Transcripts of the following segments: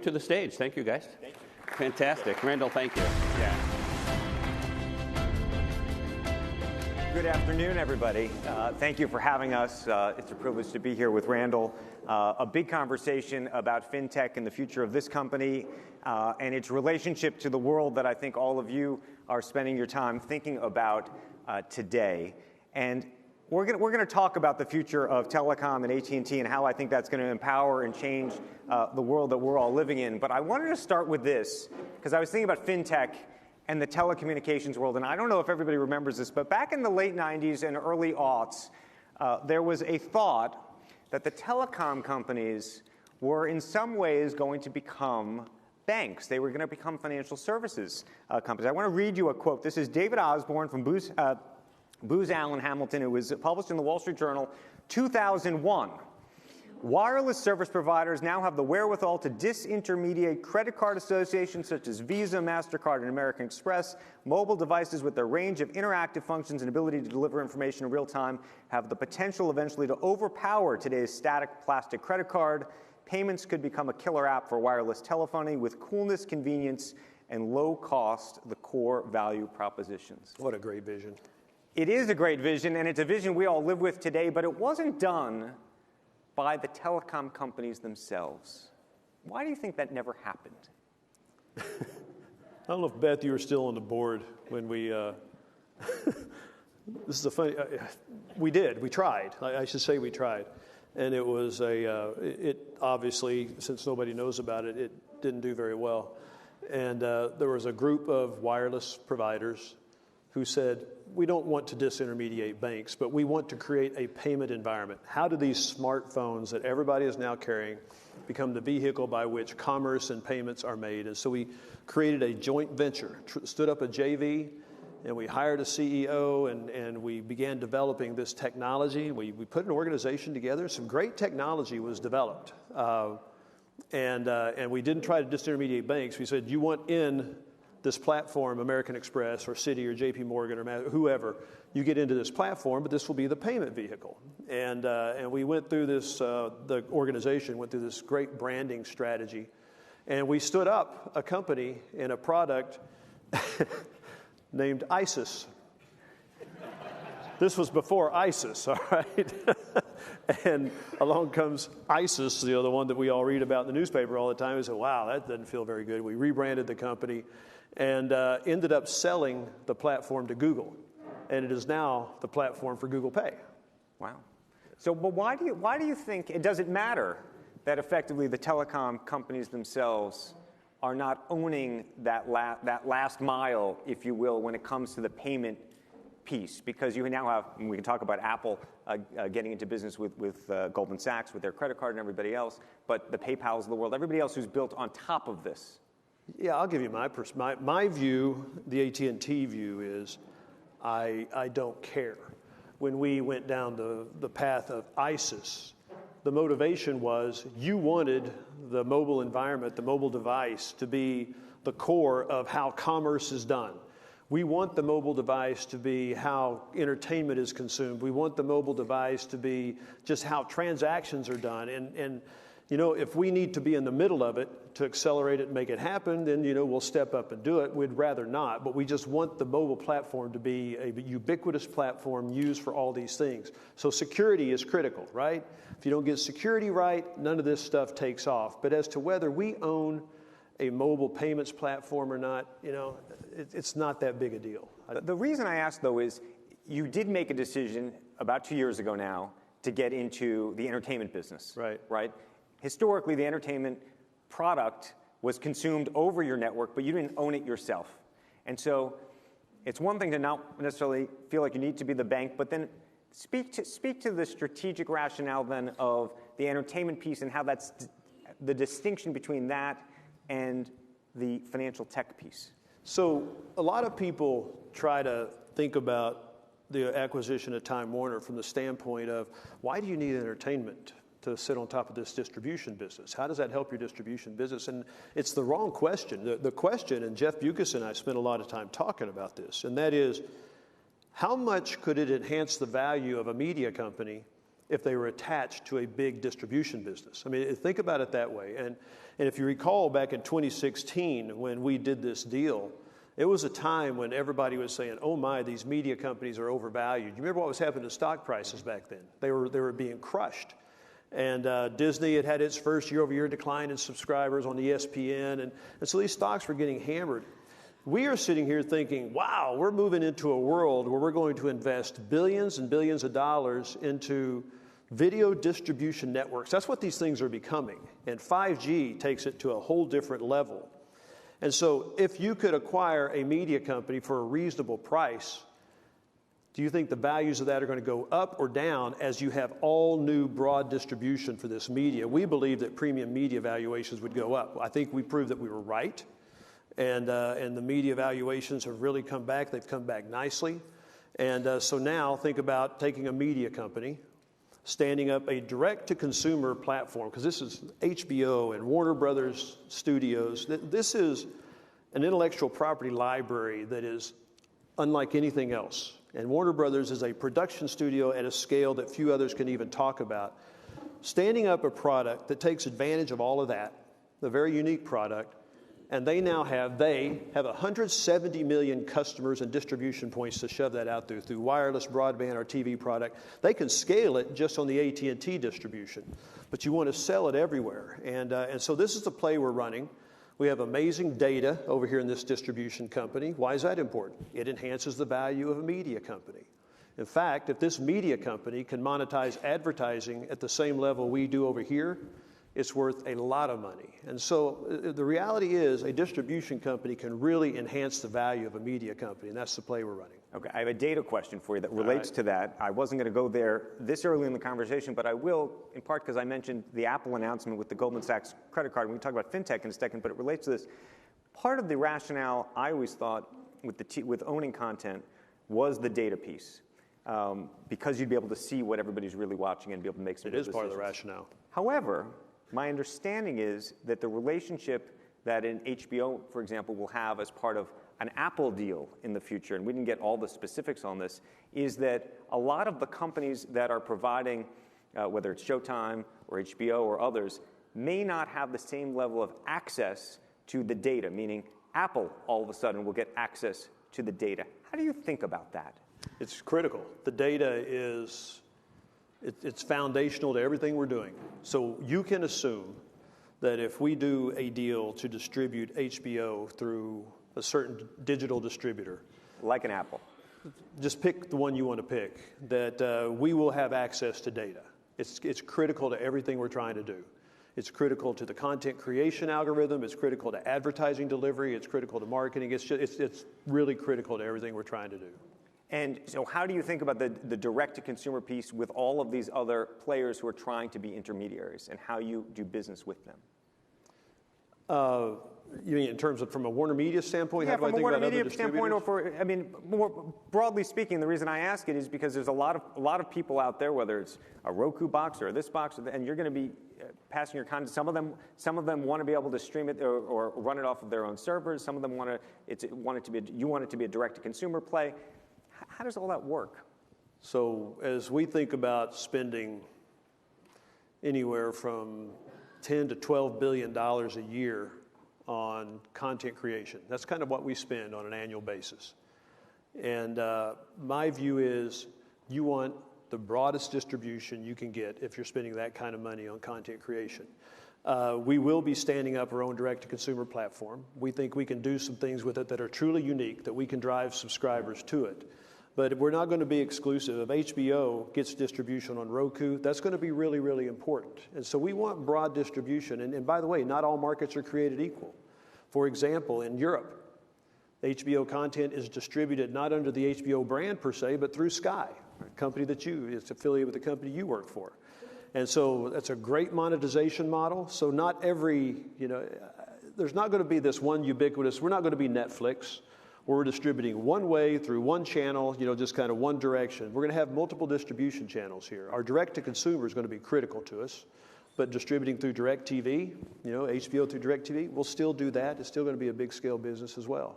To the stage. Thank you, guys. Thank you. Fantastic. Randall, thank you. Yeah. Good afternoon, everybody. Thank you for having us. It's a privilege to be here with Randall. A big conversation about fintech and the future of this company and its relationship to the world that I think all of you are spending your time thinking about today. And we're going to talk about the future of telecom and AT&T and how I think that's going to empower and change the world that we're all living in. But I wanted to start with this because I was thinking about fintech and the telecommunications world. And I don't know if everybody remembers this, but back in the late 90s and early aughts, there was a thought that the telecom companies were in some ways going to become banks. They were going to become financial services companies. I want to read you a quote. This is David Osborne from Booz Allen Hamilton. It was published in the Wall Street Journal, 2001. Wireless service providers now have the wherewithal to disintermediate credit card associations such as Visa, MasterCard, and American Express. Mobile devices with their range of interactive functions and ability to deliver information in real time have the potential eventually to overpower today's static plastic credit card. Payments could become a killer app for wireless telephony with coolness, convenience, and low cost, the core value propositions. What a great vision. It is a great vision, and it's a vision we all live with today, but it wasn't done by the telecom companies themselves. Why do you think that never happened? I don't know if, Beth, you were still on the board when we, this is a funny, we tried. I should say we tried. And it was it obviously, since nobody knows about it, it didn't do very well. And there was a group of wireless providers who said, we don't want to disintermediate banks, but we want to create a payment environment. How do these smartphones that everybody is now carrying become the vehicle by which commerce and payments are made? And so we created a joint venture, stood up a JV, and we hired a CEO, and we began developing this technology. We put an organization together. Some great technology was developed. And we didn't try to disintermediate banks. We said, you want in this platform, American Express or Citi or JP Morgan or whoever, you get into this platform, but this will be the payment vehicle. And we went through this, the organization went through this great branding strategy. And we stood up a company and a product named ISIS. This was before ISIS, all right? And along comes ISIS, the one that we all read about in the newspaper all the time. We said, wow, that doesn't feel very good. We rebranded the company and ended up selling the platform to Google. And it is now the platform for Google Pay. Wow. So, but why do you think it doesn't matter that effectively the telecom companies themselves are not owning that last mile, if you will, when it comes to the payment piece? Because you now have, and we can talk about Apple getting into business with Goldman Sachs with their credit card and everybody else, but the PayPals of the world, everybody else who's built on top of this. Yeah, I'll give you my view. The AT&T view is I don't care. When we went down the path of ISIS, the motivation was you wanted the mobile environment, the mobile device, to be the core of how commerce is done. We want the mobile device to be how entertainment is consumed. We want the mobile device to be just how transactions are done. And you know, if we need to be in the middle of it to accelerate it and make it happen, then, you know, we'll step up and do it. We'd rather not, but we just want the mobile platform to be a ubiquitous platform used for all these things. So security is critical, right? If you don't get security right, none of this stuff takes off. But as to whether we own a mobile payments platform or not, you know, it's not that big a deal. The reason I ask, though, is you did make a decision about 2 years ago now to get into the entertainment business. Right? Historically, the entertainment product was consumed over your network, but you didn't own it yourself. And so it's one thing to not necessarily feel like you need to be the bank, but then speak to the strategic rationale then of the entertainment piece and how that's the distinction between that and the financial tech piece. So a lot of people try to think about the acquisition of Time Warner from the standpoint of, why do you need entertainment to sit on top of this distribution business? How does that help your distribution business? And it's the wrong question. The question, and Jeff Bewkes and I spent a lot of time talking about this, and that is, how much could it enhance the value of a media company if they were attached to a big distribution business. I mean, think about it that way. And if you recall back in 2016 when we did this deal, it was a time when everybody was saying, oh my, these media companies are overvalued. You remember what was happening to stock prices back then? They were being crushed. And Disney had its first year-over-year decline in subscribers on ESPN. And so these stocks were getting hammered. We are sitting here thinking, wow, we're moving into a world where we're going to invest billions and billions of dollars into video distribution networks. That's what these things are becoming. And 5G takes it to a whole different level. And so if you could acquire a media company for a reasonable price, do you think the values of that are going to go up or down as you have all new broad distribution for this media? We believe that premium media valuations would go up. I think we proved that we were right. And the media valuations have really come back. They've come back nicely. And so now think about taking a media company, standing up a direct-to-consumer platform, because this is HBO and Warner Brothers Studios. This is an intellectual property library that is unlike anything else. And Warner Brothers is a production studio at a scale that few others can even talk about. Standing up a product that takes advantage of all of that, a very unique product, and they have 170 million customers and distribution points to shove that out through wireless broadband or TV product. They can scale it just on the AT&T distribution, but you want to sell it everywhere. And so this is the play we're running. We have amazing data over here in this distribution company. Why is that important? It enhances the value of a media company. In fact, if this media company can monetize advertising at the same level we do over here, it's worth a lot of money. And so the reality is a distribution company can really enhance the value of a media company, and that's the play we're running. Okay, I have a data question for you that relates to that. I wasn't going to go there this early in the conversation, but I will, in part because I mentioned the Apple announcement with the Goldman Sachs credit card. We can talk about fintech in a second, but it relates to this. Part of the rationale I always thought with owning content was the data piece, because you'd be able to see what everybody's really watching and be able to make some decisions. It is part of the rationale. However, my understanding is that the relationship that an HBO, for example, will have as part of an Apple deal in the future, and we didn't get all the specifics on this, is that a lot of the companies that are providing, whether it's Showtime or HBO or others, may not have the same level of access to the data, meaning Apple all of a sudden will get access to the data. How do you think about that? It's critical. The data is... It's foundational to everything we're doing. So you can assume that if we do a deal to distribute HBO through a certain digital distributor, like an Apple, just pick the one you want to pick, that we will have access to data. It's critical to everything we're trying to do. It's critical to the content creation algorithm. It's critical to advertising delivery. It's critical to marketing. It's really critical to everything we're trying to do. And so how do you think about the direct-to-consumer piece with all of these other players who are trying to be intermediaries, and how you do business with them? You mean in terms of from a Warner Media standpoint? Yeah, how do from I think a Warner about Media other standpoint, or more broadly speaking, the reason I ask it is because there's a lot of people out there, whether it's a Roku box or this box, and you're going to be passing your content. Some of them want to be able to stream it or run it off of their own servers. Some of them want it to be a direct-to-consumer play. How does all that work? So as we think about spending anywhere from $10 to $12 billion a year on content creation, that's kind of what we spend on an annual basis. And my view is you want the broadest distribution you can get if you're spending that kind of money on content creation. We will be standing up our own direct-to-consumer platform. We think we can do some things with it that are truly unique, that we can drive subscribers to it. But we're not going to be exclusive. If HBO gets distribution on Roku, that's going to be really, really important. And so we want broad distribution. And by the way, not all markets are created equal. For example, in Europe, HBO content is distributed not under the HBO brand per se, but through Sky, a company it's affiliated with the company you work for. And so that's a great monetization model. So not every, there's not going to be this one ubiquitous, we're not going to be Netflix, where we're distributing one way through one channel, just kind of one direction. We're going to have multiple distribution channels here. Our direct-to-consumer is going to be critical to us, but distributing through DirectTV, HBO through DirectTV, we'll still do that. It's still going to be a big-scale business as well.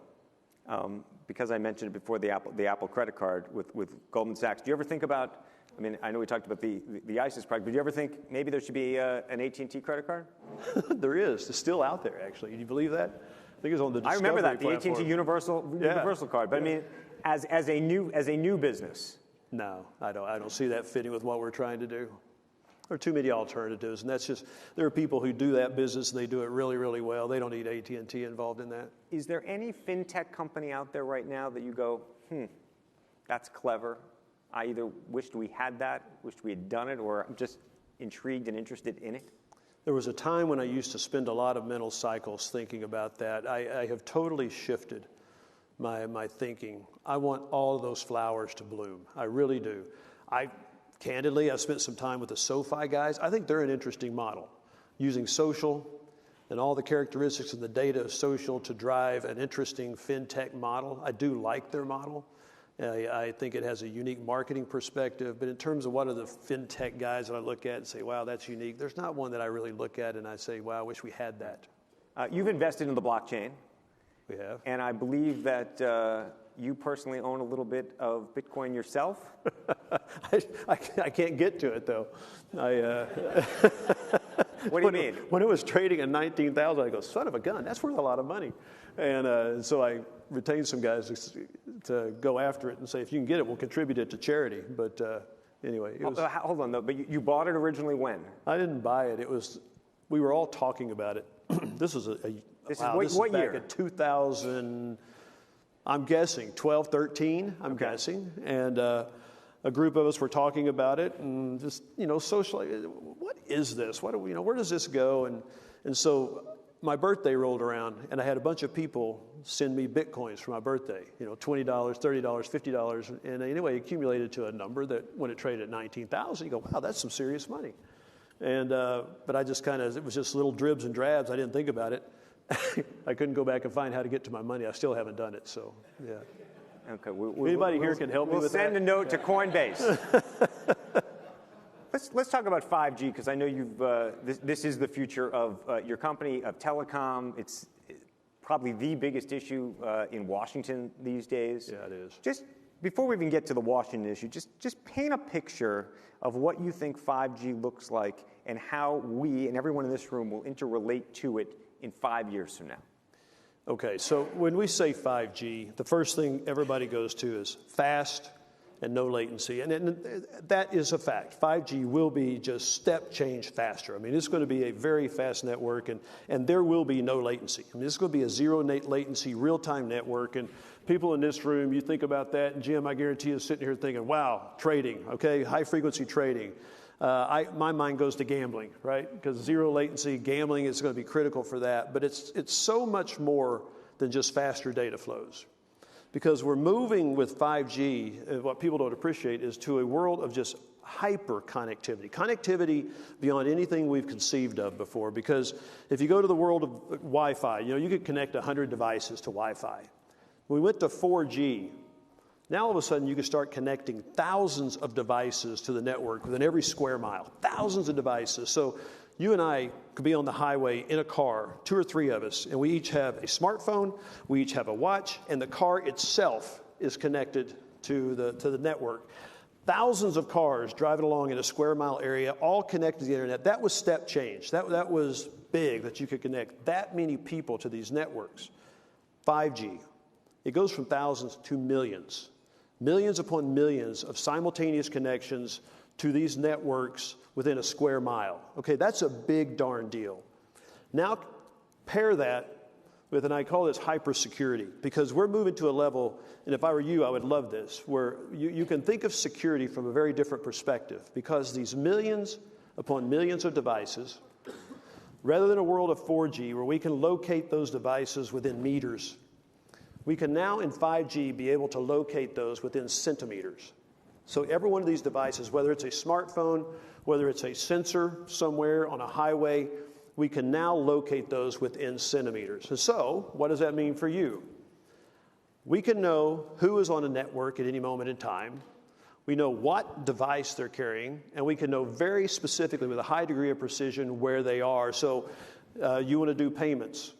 Because I mentioned it before, the Apple credit card with Goldman Sachs, do you ever think about I mean, I know we talked about the ISIS product, but do you ever think maybe there should be an AT&T credit card? There is. It's still out there, actually. Do you believe that? I think it's on the Discovery I remember that, the platform. AT&T Universal card. But I mean, as a new business. No, I don't see that fitting with what we're trying to do. There are too many alternatives, and that's just, there are people who do that business, and they do it really, really well. They don't need AT&T involved in that. Is there any fintech company out there right now that you go, that's clever? I either wished we had that, wished we had done it, or I'm just intrigued and interested in it? There was a time when I used to spend a lot of mental cycles thinking about that. I have totally shifted my thinking. I want all of those flowers to bloom. I really do. Candidly, I spent some time with the SoFi guys. I think they're an interesting model, using social and all the characteristics of the data of social to drive an interesting fintech model. I do like their model. I think it has a unique marketing perspective, but in terms of what are the fintech guys that I look at and say, wow, that's unique, there's not one that I really look at and I say, wow, I wish we had that. You've invested in the blockchain. We have. And I believe that you personally own a little bit of Bitcoin yourself. I can't get to it, though. What do you mean? When it was trading at 19,000, I go, son of a gun, that's worth a lot of money. And so I retained some guys to go after it and say, if you can get it, we'll contribute it to charity. But anyway. It was, hold on, though. But you bought it originally when? I didn't buy it. We were all talking about it. This was what year? Back in 2000, I'm guessing, 12, 13, I'm guessing. And a group of us were talking about it and just, socially, what is this? Where does this go? And so my birthday rolled around and I had a bunch of people send me Bitcoins for my birthday, $20, $30, $50. And anyway, it accumulated to a number that when it traded at 19,000, you go, wow, that's some serious money. And, but I just it was just little dribs and drabs. I didn't think about it. I couldn't go back and find how to get to my money. I still haven't done it, so, yeah. Okay. Anybody here can help me with that? We'll send a note to Coinbase. Let's talk about 5G, because I know you've, this is the future of your company, of telecom. It's probably the biggest issue in Washington these days. Yeah, it is. Just before we even get to the Washington issue, just paint a picture of what you think 5G looks like and how we and everyone in this room will interrelate to it in 5 years from now. Okay, so when we say 5G, the first thing everybody goes to is fast and no latency. And that is a fact. 5G will be just step change faster. I mean, it's going to be a very fast network, and there will be no latency. I mean, this is going to be a zero latency, real-time network. And people in this room, you think about that, and Jim, I guarantee is sitting here thinking, wow, trading, okay, high-frequency trading. My mind goes to gambling, right? Because zero latency, gambling is going to be critical for that. But it's so much more than just faster data flows. Because we're moving with 5G, what people don't appreciate is to a world of just hyper connectivity. Connectivity beyond anything we've conceived of before. Because if you go to the world of Wi-Fi, you could connect 100 devices to Wi-Fi. When we went to 4G, now all of a sudden you can start connecting thousands of devices to the network within every square mile. Thousands of devices. So you and I could be on the highway in a car, 2 or 3 of us, and we each have a smartphone, we each have a watch, and the car itself is connected to the network. Thousands of cars driving along in a square mile area, all connected to the internet. That was step change. That was big, that you could connect that many people to these networks. 5G, it goes from thousands to millions. Millions upon millions of simultaneous connections to these networks within a square mile. Okay, that's a big darn deal. Now pair that with, and I call this hypersecurity, because we're moving to a level, and if I were you, I would love this, where you can think of security from a very different perspective, because these millions upon millions of devices, rather than a world of 4G where we can locate those devices within meters, we can now in 5G be able to locate those within centimeters. So every one of these devices, whether it's a smartphone, whether it's a sensor somewhere on a highway, we can now locate those within centimeters. And so, what does that mean for you? We can know who is on a network at any moment in time. We know what device they're carrying, and we can know very specifically with a high degree of precision where they are. So you want to do payments.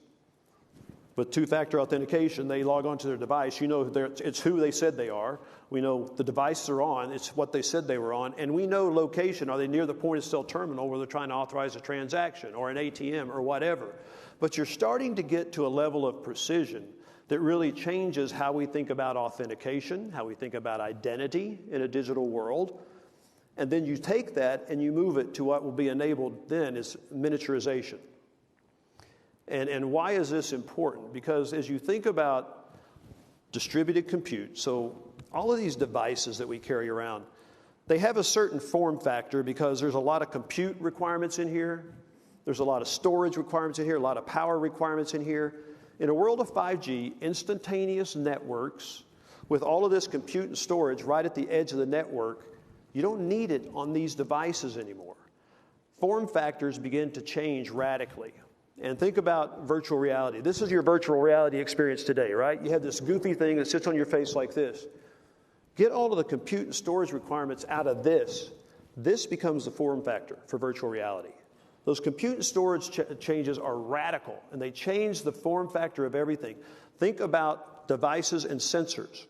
With two-factor authentication, they log onto their device. You know it's who they said they are. We know the device they're on. It's what they said they were on. And we know location. Are they near the point-of-sale terminal where they're trying to authorize a transaction or an ATM or whatever? But you're starting to get to a level of precision that really changes how we think about authentication, how we think about identity in a digital world. And then you take that and you move it to what will be enabled then is miniaturization. And why is this important? Because as you think about distributed compute, so all of these devices that we carry around, they have a certain form factor because there's a lot of compute requirements in here. There's a lot of storage requirements in here, a lot of power requirements in here. In a world of 5G, instantaneous networks with all of this compute and storage right at the edge of the network, you don't need it on these devices anymore. Form factors begin to change radically. And think about virtual reality. This is your virtual reality experience today, right? You have this goofy thing that sits on your face like this. Get all of the compute and storage requirements out of this. This becomes the form factor for virtual reality. Those compute and storage changes are radical, and they change the form factor of everything. Think about devices and sensors,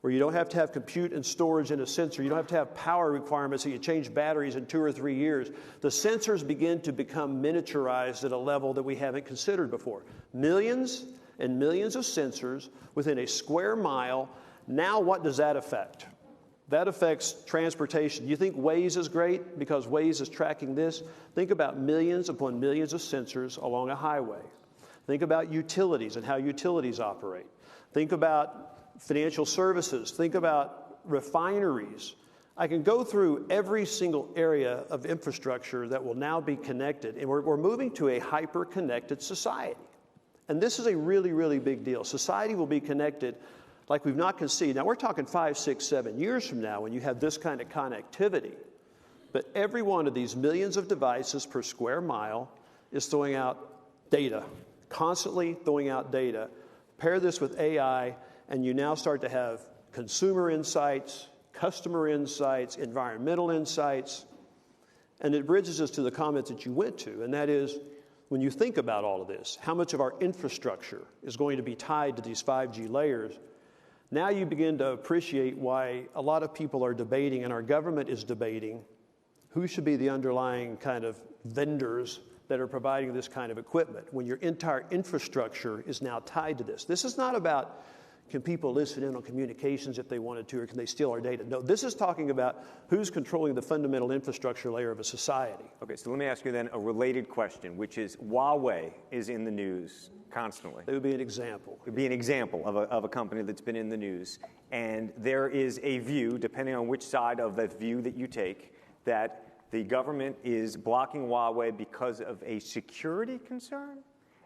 where you don't have to have compute and storage in a sensor. You don't have to have power requirements that you change batteries in 2 or 3 years. The sensors begin to become miniaturized at a level that we haven't considered before. Millions and millions of sensors within a square mile. Now what does that affect? That affects transportation. You think Waze is great because Waze is tracking this? Think about millions upon millions of sensors along a highway. Think about utilities and how utilities operate. Think about financial services. Think about refineries. I can go through every single area of infrastructure that will now be connected, and we're moving to a hyper-connected society. And this is a really, really big deal. Society will be connected like we've not conceived. Now, we're talking 5, 6, 7 years from now when you have this kind of connectivity. But every one of these millions of devices per square mile is throwing out data, constantly throwing out data. Pair this with AI, and you now start to have consumer insights, customer insights, environmental insights. And it bridges us to the comment that you went to, and that is, when you think about all of this, how much of our infrastructure is going to be tied to these 5G layers, now you begin to appreciate why a lot of people are debating, and our government is debating, who should be the underlying kind of vendors that are providing this kind of equipment when your entire infrastructure is now tied to this. This is not about, can people listen in on communications if they wanted to, or can they steal our data? No, this is talking about who's controlling the fundamental infrastructure layer of a society. Okay, so let me ask you then a related question, which is Huawei is in the news constantly. It would be an example. It would be an example of a company that's been in the news. And there is a view, depending on which side of that view that you take, that the government is blocking Huawei because of a security concern.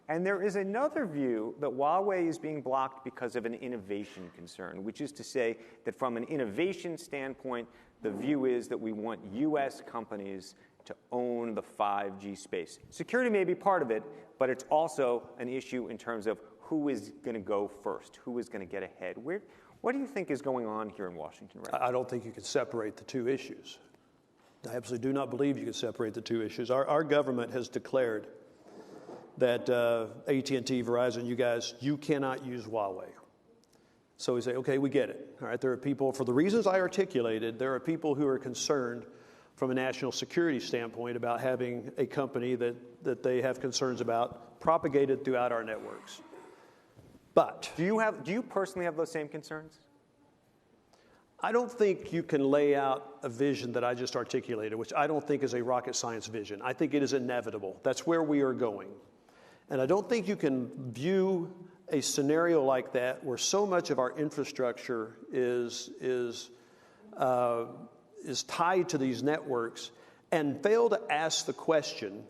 And there is another view that Huawei is being blocked because of an innovation concern, which is to say that from an innovation standpoint, the view is that we want U.S. companies to own the 5G space. Security may be part of it, but it's also an issue in terms of who is going to go first, who is going to get ahead. What do you think is going on here in Washington right now? I don't think you can separate the two issues. I absolutely do not believe you can separate the two issues. Our government has declared that AT&T, Verizon, you guys, you cannot use Huawei. So we say, okay, we get it. All right, there are people, for the reasons I articulated, there are people who are concerned from a national security standpoint about having a company that they have concerns about propagated throughout our networks. But do you personally have those same concerns? I don't think you can lay out a vision that I just articulated, which I don't think is a rocket science vision. I think it is inevitable. That's where we are going. And I don't think you can view a scenario like that where so much of our infrastructure is tied to these networks and fail to ask the question,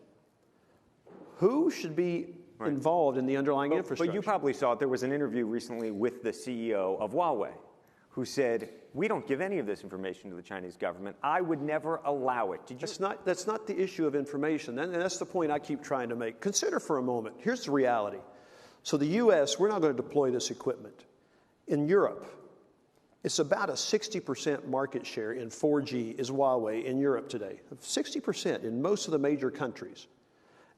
who should be involved in the underlying infrastructure? But you probably saw it. There was an interview recently with the CEO of Huawei who said, we don't give any of this information to the Chinese government. I would never allow it. That's not the issue of information. And that's the point I keep trying to make. Consider for a moment, here's the reality. So the U.S., we're not going to deploy this equipment. In Europe, it's about a 60% market share in 4G is Huawei in Europe today. 60% in most of the major countries.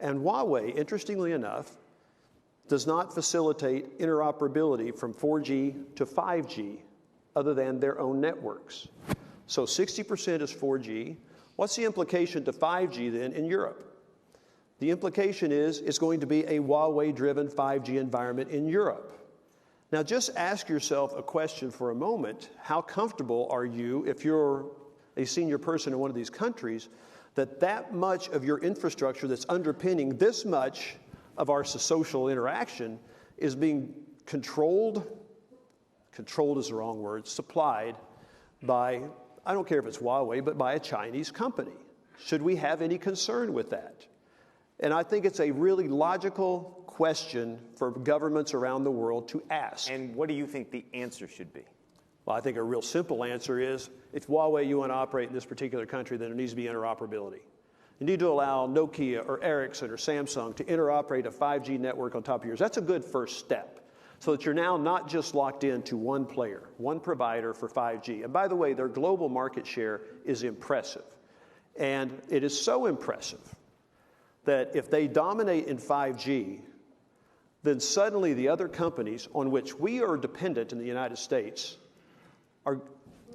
And Huawei, interestingly enough, does not facilitate interoperability from 4G to 5G other than their own networks. So 60% is 4G. What's the implication to 5G then in Europe? The implication is it's going to be a Huawei-driven 5G environment in Europe. Now just ask yourself a question for a moment. How comfortable are you, if you're a senior person in one of these countries, that much of your infrastructure that's underpinning this much of our social interaction is being controlled is the wrong word, supplied by, I don't care if it's Huawei, but by a Chinese company? Should we have any concern with that? And I think it's a really logical question for governments around the world to ask. And what do you think the answer should be? Well, I think a real simple answer is, if Huawei, you want to operate in this particular country, then there needs to be interoperability. You need to allow Nokia or Ericsson or Samsung to interoperate a 5G network on top of yours. That's a good first step, so that you're now not just locked into one player, one provider for 5G. And by the way, their global market share is impressive. And it is so impressive that if they dominate in 5G, then suddenly the other companies on which we are dependent in the United States,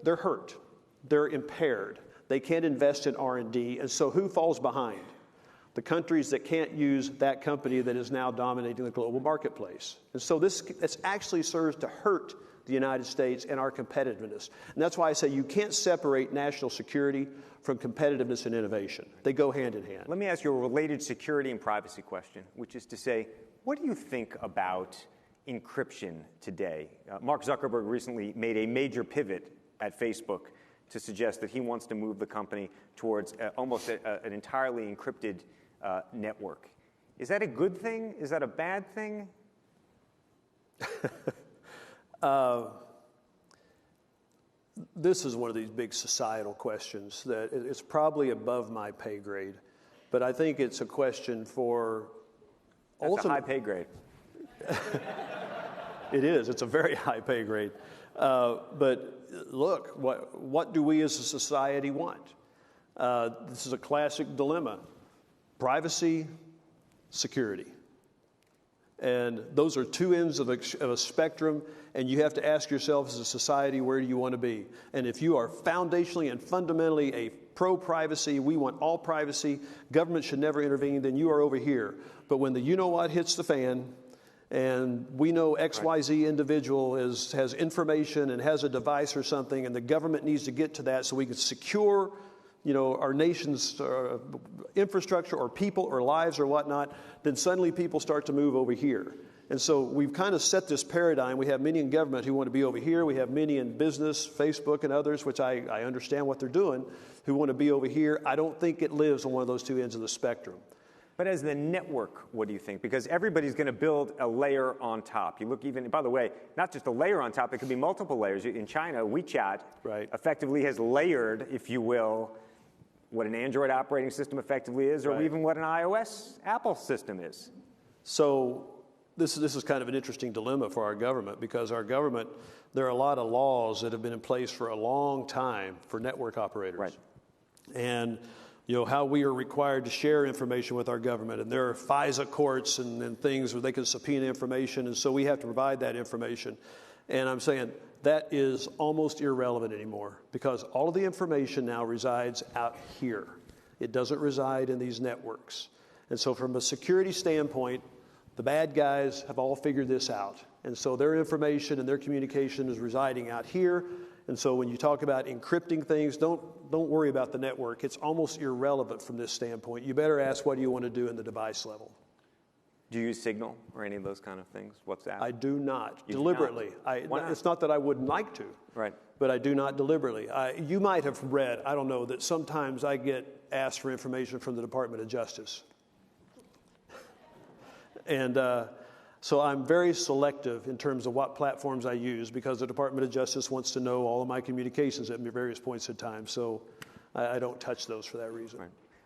they're hurt, they're impaired. They can't invest in R&D, and so who falls behind? The countries that can't use that company that is now dominating the global marketplace. And so this actually serves to hurt the United States and our competitiveness. And that's why I say you can't separate national security from competitiveness and innovation. They go hand in hand. Let me ask you a related security and privacy question, which is to say, what do you think about encryption today? Mark Zuckerberg recently made a major pivot at Facebook to suggest that he wants to move the company towards almost an entirely encrypted network. Is that a good thing? Is that a bad thing? This is one of these big societal questions that it's probably above my pay grade, but I think it's a question for That's a high pay grade. It is. It's a very high pay grade. But look, what do we as a society want? This is a classic dilemma. Privacy, security. And those are two ends of a spectrum, and you have to ask yourself as a society, where do you want to be? And if you are foundationally and fundamentally a pro-privacy, we want all privacy, government should never intervene, then you are over here. But when the you-know-what hits the fan, and we know XYZ individual has information and has a device or something, and the government needs to get to that so we can secure, our nation's infrastructure or people or lives or whatnot, then suddenly people start to move over here. And so we've kind of set this paradigm. We have many in government who want to be over here. We have many in business, Facebook and others, which I understand what they're doing, who want to be over here. I don't think it lives on one of those two ends of the spectrum. But as the network, what do you think? Because everybody's going to build a layer on top. You look even, by the way, not just a layer on top, it could be multiple layers. In China, WeChat effectively has layered, if you will, what an Android operating system effectively is, or even what an iOS Apple system is. So this is kind of an interesting dilemma for our government, because our government, there are a lot of laws that have been in place for a long time for network operators. Right. And how we are required to share information with our government. And there are FISA courts and things where they can subpoena information, and so we have to provide that information. And I'm saying that is almost irrelevant anymore, because all of the information now resides out here. It doesn't reside in these networks. And so from a security standpoint, the bad guys have all figured this out. And so their information and their communication is residing out here. And so when you talk about encrypting things, don't worry about the network. It's almost irrelevant from this standpoint. You better ask, what do you want to do in the device level? Do you use Signal or any of those kind of things? WhatsApp? I do not, deliberately. Why not? It's not that I wouldn't like to, but I do not deliberately. You might have read, I don't know, that sometimes I get asked for information from the Department of Justice. And so I'm very selective in terms of what platforms I use, because the Department of Justice wants to know all of my communications at various points in time. So I don't touch those for that reason.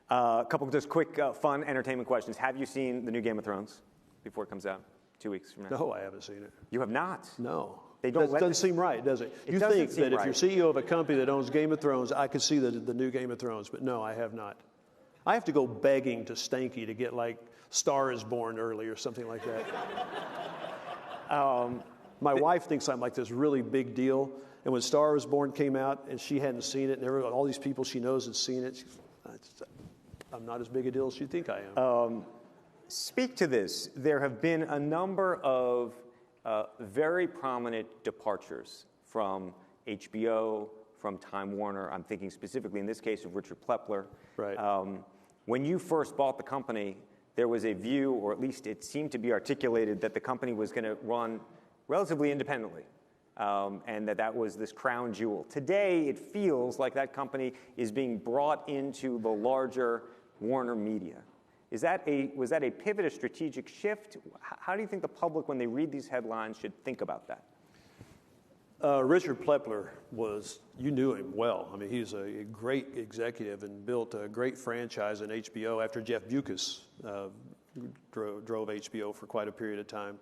A couple of just quick, fun entertainment questions. Have you seen the new Game of Thrones before it comes out 2 weeks from now? No, I haven't seen it. You have not? No. They don't That doesn't seem right, does it? You think that if you're CEO of a company that owns Game of Thrones, I could see the new Game of Thrones, but no, I have not. I have to go begging to Stanky to get Star is Born early or something like that. My wife thinks I'm like this really big deal. And when Star is Born came out and she hadn't seen it, and all these people she knows had seen it, I'm not as big a deal as you think I am. Speak to this. There have been a number of very prominent departures from HBO, from Time Warner. I'm thinking specifically in this case of Richard Plepler. Right. When you first bought the company, there was a view, or at least it seemed to be articulated, that the company was going to run relatively independently, and that was this crown jewel. Today, it feels like that company is being brought into the larger Warner Media. Was that a pivot, a strategic shift? How do you think the public, when they read these headlines, should think about that? Richard Plepler you knew him well. I mean, he's a great executive and built a great franchise in HBO after Jeff Bewkes drove HBO for quite a period of time.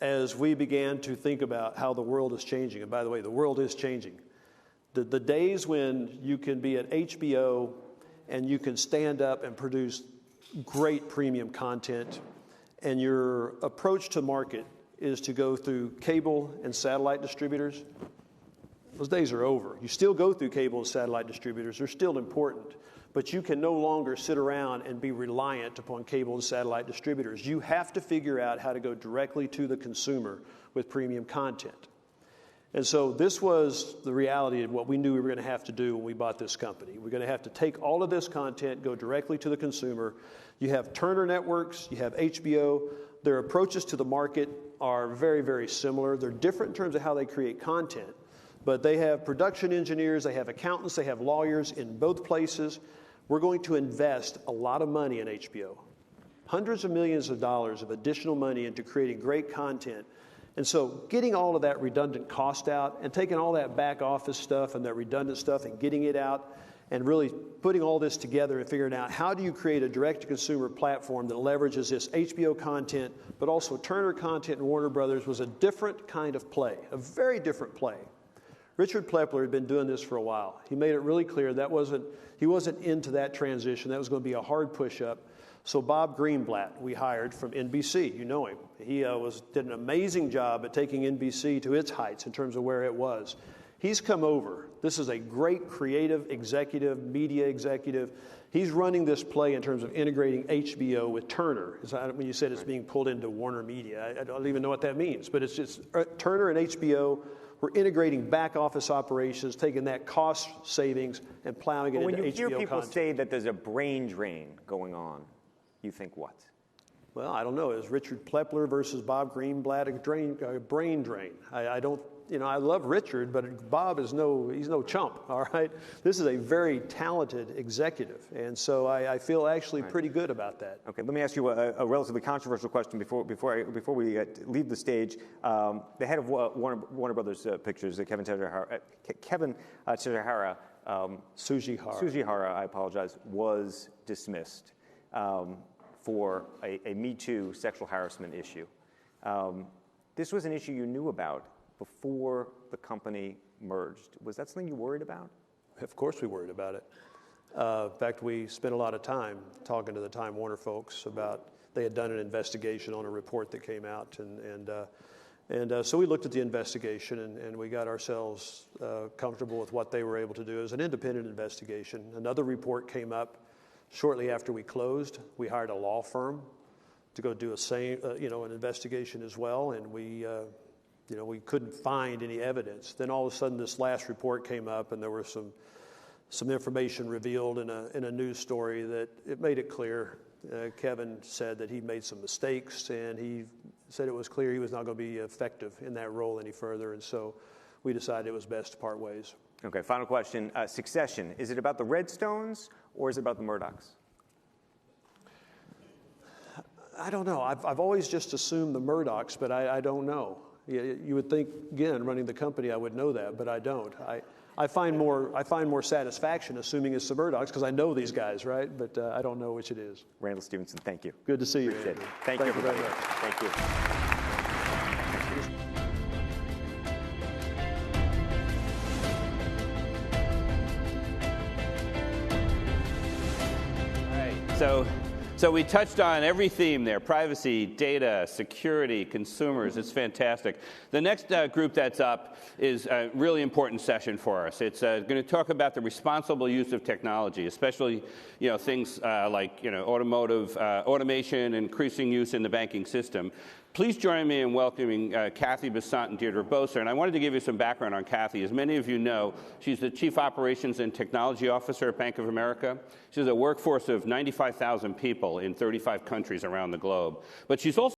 As we began to think about how the world is changing, and by the way, the world is changing. The days when you can be at HBO and you can stand up and produce great premium content, and your approach to market is to go through cable and satellite distributors, those days are over. You still go through cable and satellite distributors. They're still important. But you can no longer sit around and be reliant upon cable and satellite distributors. You have to figure out how to go directly to the consumer with premium content. And so this was the reality of what we knew we were going to have to do when we bought this company. We're going to have to take all of this content, go directly to the consumer. You have Turner Networks, you have HBO. Their approaches to the market are very, very similar. They're different in terms of how they create content. But they have production engineers, they have accountants, they have lawyers in both places. We're going to invest a lot of money in HBO. Hundreds of millions of dollars of additional money into creating great content. And so getting all of that redundant cost out and taking all that back office stuff and that redundant stuff and getting it out and really putting all this together and figuring out how do you create a direct-to-consumer platform that leverages this HBO content, but also Turner content and Warner Brothers was a different kind of play, a very different play. Richard Plepler had been doing this for a while. He made it really clear he wasn't into that transition. That was going to be a hard push-up. So Bob Greenblatt, we hired from NBC. You know him. He did an amazing job at taking NBC to its heights in terms of where it was. He's come over. This is a great creative executive, media executive. He's running this play in terms of integrating HBO with Turner. When you said it's being pulled into Warner Media, I don't even know what that means. But it's just Turner and HBO. We're integrating back office operations, taking that cost savings and plowing it into HBO content. When you hear people say that there's a brain drain going on, you think what? Well, I don't know. Is Richard Plepler versus Bob Greenblatt a brain drain? I don't. I love Richard, but Bob he's no chump. All right. This is a very talented executive, and so I feel actually pretty good about that. Okay. Let me ask you a relatively controversial question before we leave the stage. The head of Warner Brothers Pictures, Kevin Tsujihara, Sujihara, I apologize, was dismissed for a Me Too sexual harassment issue. This was an issue you knew about before the company merged. Was that something you worried about? Of course we worried about it. In fact, we spent a lot of time talking to the Time Warner folks about, they had done an investigation on a report that came out, and so we looked at the investigation and we got ourselves comfortable with what they were able to do as an independent investigation. Another report came up shortly after we closed. We hired a law firm to go do an investigation as well, and we couldn't find any evidence. Then all of a sudden, this last report came up, and there was some information revealed in a news story that it made it clear. Kevin said that he made some mistakes, and he said it was clear he was not going to be effective in that role any further, and so we decided it was best to part ways. Okay, final question. Succession, is it about the Redstones or is it about the Murdochs? I don't know. I've always just assumed the Murdochs, but I don't know. You would think, again, running the company, I would know that, but I don't. I find more satisfaction assuming it's the Murdochs because I know these guys, right? But I don't know which it is. Randall Stephenson, thank you. Good to see you. Appreciate it. Thank you, everybody. Very much. Thank you. So So we touched on every theme there: privacy, data, security, consumers. It's fantastic. The next group that's up is a really important session for us. It's going to talk about the responsible use of technology, especially things like automotive automation, increasing use in the banking system. Please join me in welcoming Kathy Besant and Deirdre Boser. And I wanted to give you some background on Kathy. As many of you know, she's the Chief Operations and Technology Officer at Bank of America. She has a workforce of 95,000 people in 35 countries around the globe. But she's also